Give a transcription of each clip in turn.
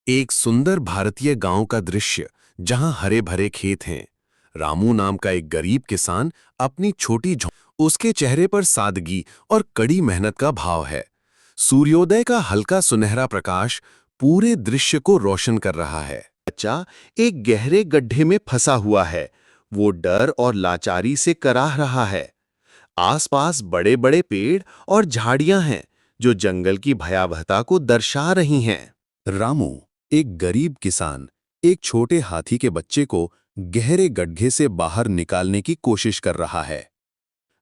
एक सुंदर भारतीय गांव का दृश्य जहां हरे भरे खेत हैं। रामू नाम का एक गरीब किसान अपनी छोटी उसके चेहरे पर सादगी और कड़ी मेहनत का भाव है। सूर्योदय का हल्का सुनहरा प्रकाश पूरे दृश्य को रोशन कर रहा है। बच्चा एक गहरे गड्ढे में फंसा हुआ है। वो डर और लाचारी से कराह रहा है। आसपास बड़े बड़े पेड़ और झाड़ियां हैं जो जंगल की भयावहता को दर्शा रही हैं। रामू, एक गरीब किसान, एक छोटे हाथी के बच्चे को गहरे गड्ढे से बाहर निकालने की कोशिश कर रहा है।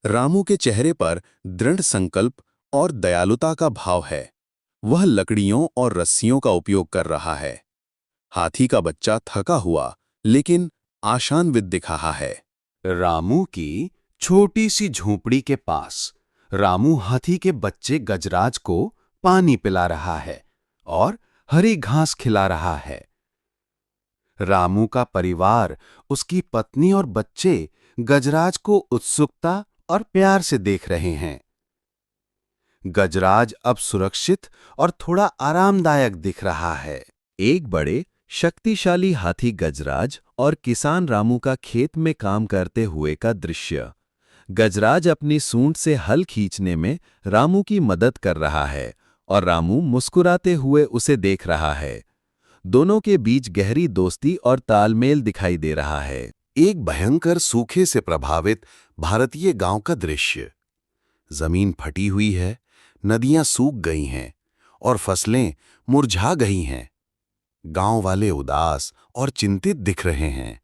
रामू के चेहरे पर दृढ़ संकल्प और दयालुता का भाव है। वह लकड़ियों और रस्सियों का उपयोग कर रहा है। हाथी का बच्चा थका हुआ लेकिन आशान्वित दिख रहा है। रामू की छोटी सी झोपड़ी के पास रामू हाथी के बच्चे गजराज को पानी पिला रहा है और हरी घास खिला रहा है। रामू का परिवार, उसकी पत्नी और बच्चे गजराज को उत्सुकता और प्यार से देख रहे हैं। गजराज अब सुरक्षित और थोड़ा आरामदायक दिख रहा है। एक बड़े शक्तिशाली हाथी गजराज और किसान रामू का खेत में काम करते हुए का दृश्य। गजराज अपनी सूंड से हल खींचने में रामू की मदद कर रहा है और रामू मुस्कुराते हुए उसे देख रहा है। दोनों के बीच गहरी दोस्ती और तालमेल दिखाई दे रहा है। एक भयंकर सूखे से प्रभावित भारतीय गांव का दृश्य। जमीन फटी हुई है, नदियां सूख गई हैं और फसलें मुरझा गई हैं। गांव वाले उदास और चिंतित दिख रहे हैं।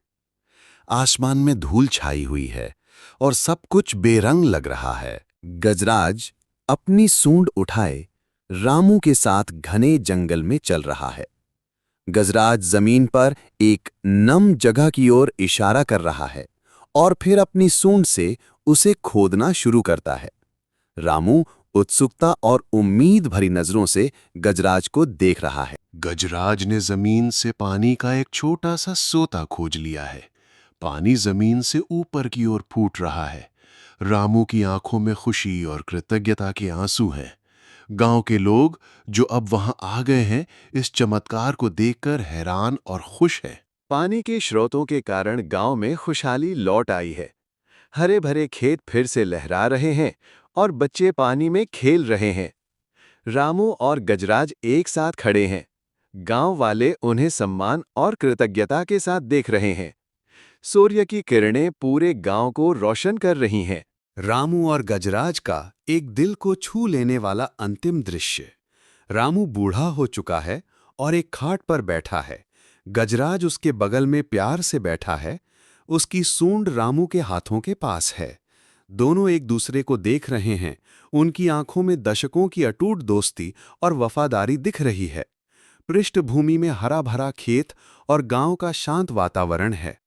आसमान में धूल छाई हुई है और सब कुछ बेरंग लग रहा है। गजराज अपनी सूंड उठाए रामू के साथ घने जंगल में चल रहा है। गजराज जमीन पर एक नम जगह की ओर इशारा कर रहा है और फिर अपनी सूंड से उसे खोदना शुरू करता है। रामू उत्सुकता और उम्मीद भरी नजरों से गजराज को देख रहा है। गजराज ने जमीन से पानी का एक छोटा सा सोता खोज लिया है। पानी जमीन से ऊपर की ओर फूट रहा है। रामू की आंखों में खुशी और कृतज्ञता के आंसू हैं। गांव के लोग जो अब वहां आ गए हैं, इस चमत्कार को देखकर हैरान और खुश हैं। पानी के स्रोतों के कारण गांव में खुशहाली लौट आई है। हरे भरे खेत फिर से लहरा रहे हैं और बच्चे पानी में खेल रहे हैं। रामू और गजराज एक साथ खड़े हैं। गांव वाले उन्हें सम्मान और कृतज्ञता के साथ देख रहे हैं। सूर्य की किरणें पूरे गांव को रोशन कर रही हैं। रामू और गजराज का एक दिल को छू लेने वाला अंतिम दृश्य। रामू बूढ़ा हो चुका है और एक खाट पर बैठा है। गजराज उसके बगल में प्यार से बैठा है। उसकी सूंड रामू के हाथों के पास है। दोनों एक दूसरे को देख रहे हैं। उनकी आंखों में दशकों की अटूट दोस्ती और वफादारी दिख रही है। पृष्ठभूमि में हरा भरा खेत और गांव का शांत वातावरण है।